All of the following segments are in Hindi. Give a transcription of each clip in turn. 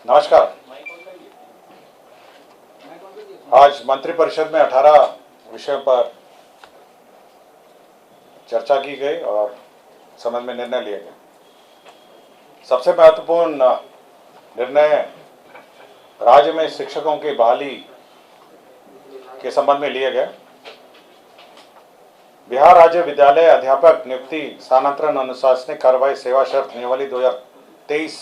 नमस्कार। आज मंत्रिपरिषद में 18 विषयों पर चर्चा की गई और संबंध में निर्णय लिए गए। सबसे महत्वपूर्ण निर्णय राज्य में शिक्षकों की बहाली के संबंध में लिए गए। बिहार राज्य विद्यालय अध्यापक नियुक्ति स्थानांतरण अनुशासनिक कार्रवाई सेवा शर्त नियमावली 2023,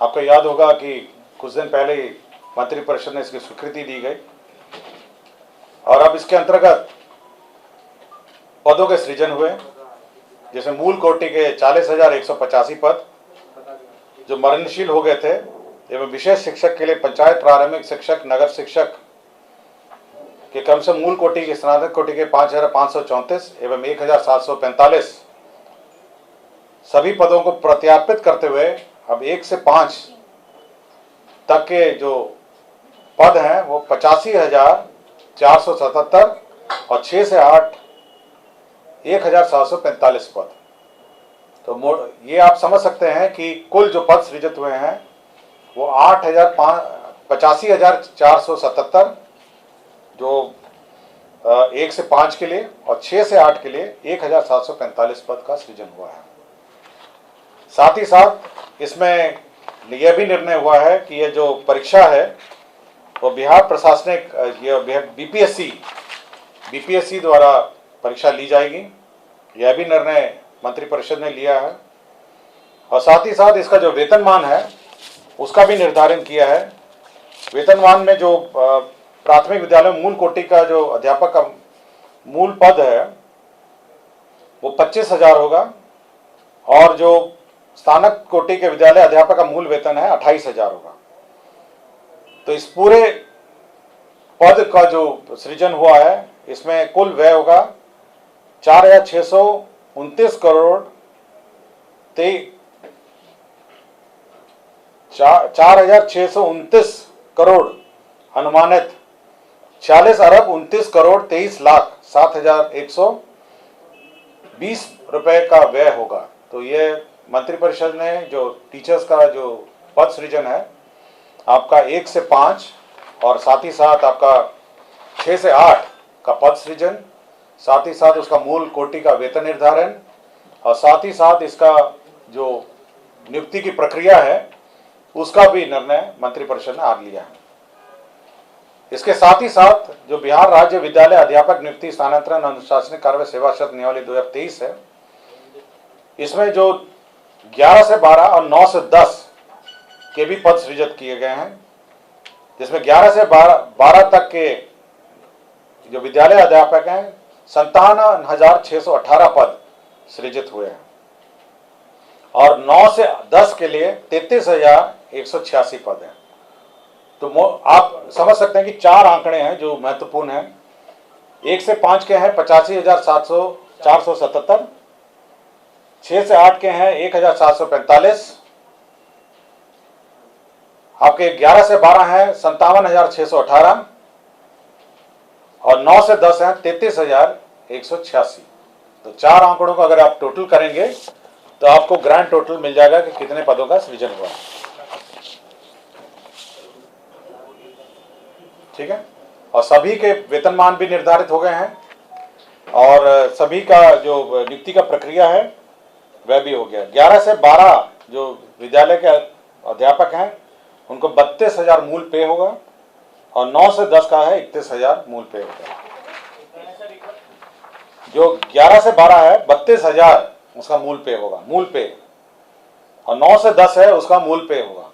आपको याद होगा कि कुछ दिन पहले ही मंत्रिपरिषद ने इसकी स्वीकृति दी गई और अब इसके अंतर्गत पदों के सृजन हुए, जिसमें मूल कोटि के 40,185 पद जो मरणशील हो गए थे एवं विशेष शिक्षक के लिए पंचायत प्रारंभिक शिक्षक, नगर शिक्षक के क्रम से मूल कोटि के स्नातक कोटि के 5,534 एवं 1,745 सभी पदों को प्रत्यार्पित करते हुए अब 1 से 5 तक के जो पद हैं वो 85,477 और 6 से 8 1,745 पद। तो ये आप समझ सकते हैं कि कुल जो पद सृजित हुए हैं वो 85,477 जो 1 से 5 के लिए और 6 से 8 के लिए 1,745 पद का सृजन हुआ है। साथ ही साथ इसमें यह भी निर्णय हुआ है कि ये जो परीक्षा है वो बिहार प्रशासनिक बीपीएससी द्वारा परीक्षा ली जाएगी। यह भी निर्णय मंत्रिपरिषद ने लिया है और साथ ही साथ इसका जो वेतनमान है उसका भी निर्धारण किया है। वेतनमान में जो प्राथमिक विद्यालय में मूल कोटि का जो अध्यापक का मूल पद है वो 25,000 होगा और जो स्नातक कोटि के विद्यालय अध्यापक का मूल वेतन है 28,000 होगा। तो इस पूरे पद का जो सृजन हुआ है इसमें कुल व्यय होगा 4,629 करोड़ 4,629 करोड़ अनुमानित 46 अरब 29 करोड़ 23 लाख 7,120 रुपए का व्यय होगा। तो ये मंत्रिपरिषद ने जो टीचर्स का जो पद सृजन है आपका 1 से 5 और साथ ही साथ आपका 6 से 8 का पद सृजन, साथ ही साथ उसका मूल कोटि का वेतन निर्धारण और साथ ही साथ इसका जो नियुक्ति की प्रक्रिया है उसका भी निर्णय मंत्रिपरिषद ने आज लिया है। इसके साथ ही साथ जो बिहार राज्य विद्यालय अध्यापक नियुक्ति स्थानांतरण अनुशासनिक कार्रवाई सेवा शर्त नियमावली 2023 है, इसमें जो 11 से 12 और 9 से 10 के भी पद सृजित किए गए हैं, जिसमें 11 से 12 तक के जो विद्यालय अध्यापक हैं 57,618 पद सृजित हुए हैं और 9 से 10 के लिए 33,186 पद हैं। तो आप समझ सकते हैं कि 4 आंकड़े हैं जो महत्वपूर्ण हैं। 1 से 5 के हैं 85,477, 6 से 8 के हैं 1,745, आपके 11 से 12 हैं 57,618 और 9 से 10 हैं 33,186। तो 4 आंकड़ों को अगर आप टोटल करेंगे तो आपको ग्रैंड टोटल मिल जाएगा कि कितने पदों का सृजन हुआ है। ठीक है, और सभी के वेतनमान भी निर्धारित हो गए हैं और सभी का जो नियुक्ति का प्रक्रिया है वह भी हो गया। 11 से 12 जो विद्यालय के अध्यापक हैं उनको 32,000 मूल पे होगा और 9 से 10 का है 31,000 मूल पे होगा। जो 11 से 12 है 32,000 उसका मूल पे होगा, मूल पे, और 9 से 10 है उसका मूल पे होगा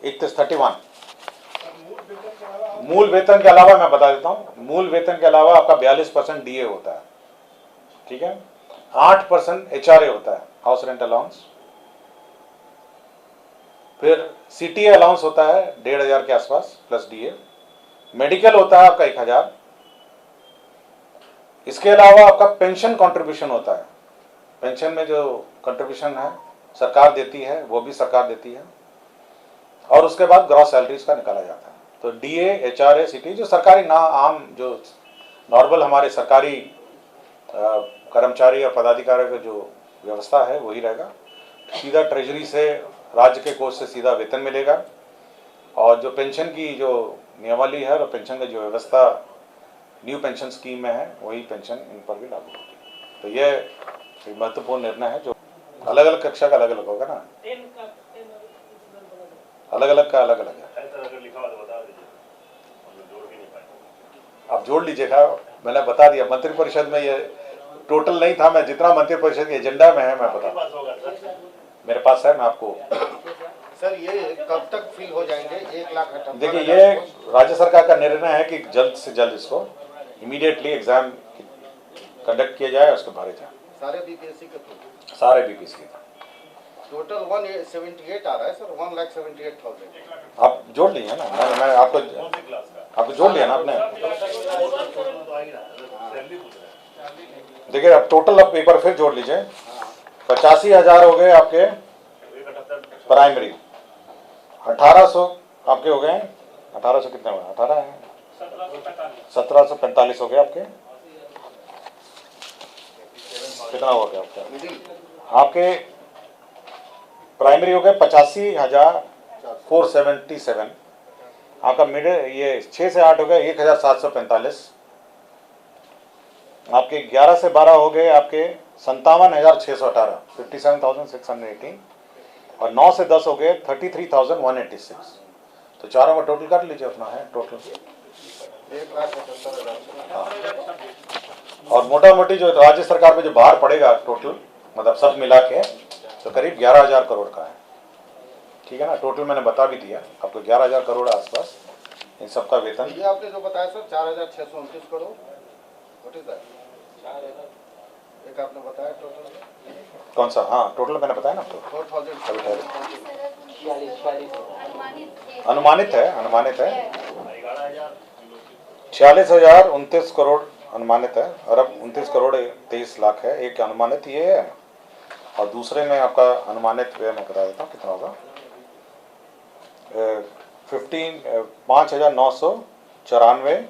31। मूल वेतन के अलावा मैं बता देता हूं, मूल वेतन के अलावा आपका 42% डीए होता है। ठीक है, 8% एचआरए होता है, हाउस रेंट अलाउंस, फिर सीटीए अलाउंस होता है 1,500 के आसपास प्लस डीए, मेडिकल होता है आपका 1,000। इसके अलावा आपका पेंशन कंट्रीब्यूशन होता है, पेंशन में जो कंट्रीब्यूशन है सरकार देती है वो भी सरकार देती है और उसके बाद ग्रॉस सैलरीज का निकाला जाता है। तो डीए, एचआरए, सीटी जो सरकारी ना आम जो नॉर्मल हमारे सरकारी कर्मचारी और पदाधिकारियों का जो व्यवस्था है वही रहेगा। सीधा ट्रेजरी से, राज्य के कोष से सीधा वेतन मिलेगा। और जो पेंशन की जो नियमावली है और पेंशन की जो व्यवस्था न्यू पेंशन स्कीम में है, वही पेंशन इन पर भी लागू होगी। तो ये एक महत्वपूर्ण निर्णय है जो अलग अलग कक्षा का अलग अलग होगा ना, अलग अलग का अलग अलग है। आप जोड़ लीजिएगा, मैंने बता दिया मंत्रिपरिषद में, ये टोटल नहीं था, मैं जितना मंत्रिपरिषद के एजेंडा में है मैं बता, मेरे पास है, मैं आपको। सर ये कब तक फ्री हो जाएंगे 1,78,000? देखिए, ये राज्य सरकार का निर्णय है कि जल्द से जल्द इसको इमीडिएटली एग्जाम कंडक्ट किया जाए, उसको भरे जाए सारे बीपीएससी के थ्रू, सारे बीपीएससी के। टोटल 178 आ रहा है सर, 1,78,000। आप जोड़ लीजिए ना, मैं आपको जोड़ लिया ना आपने। देखिए, अब टोटल अब पेपर फिर जोड़ लीजिए, 85,000 हो गए आपके प्राइमरी, 1800 आपके हो गए, 1800 कितने हुए, 18 है, 1745 हो गए आपके। कितना हो गया आपके प्राइमरी हो गए 85,477। आपका मिडिल ये 6 से 8 हो गया 1,745। आपके 11 से 12 हो गए आपके 57,618, 57,618। और 9 से 10 हो गए 33,186। तो चारों का टोटल कर लीजिए, अपना है टोटल 1,78,000। और मोटा मोटी जो राज्य सरकार पे जो भार पड़ेगा टोटल, मतलब सब मिला के, तो करीब 11,000 करोड़ का है। ठीक है ना, टोटल मैंने बता भी दिया आपको, 11,000 करोड़ आसपास इन सबका वेतन। ये आपने जो बताया sir 4,629 crore, what is that? एक आपने बताया टोटल कौन सा? हाँ, टोटल मैंने बताया ना आपको, 4,000। अनुमानित है 46,029 करोड़ अनुमानित है। अरब 29 करोड़ 23 लाख है, एक अनुमानित ये है। और दूसरे में आपका अनुमानित मैं बता देता हूँ कितना होगा, 5,994,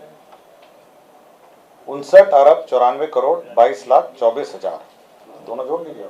59 अरब 94 करोड़ 22 लाख 24 हजार। दोनों जोड़ लीजिए।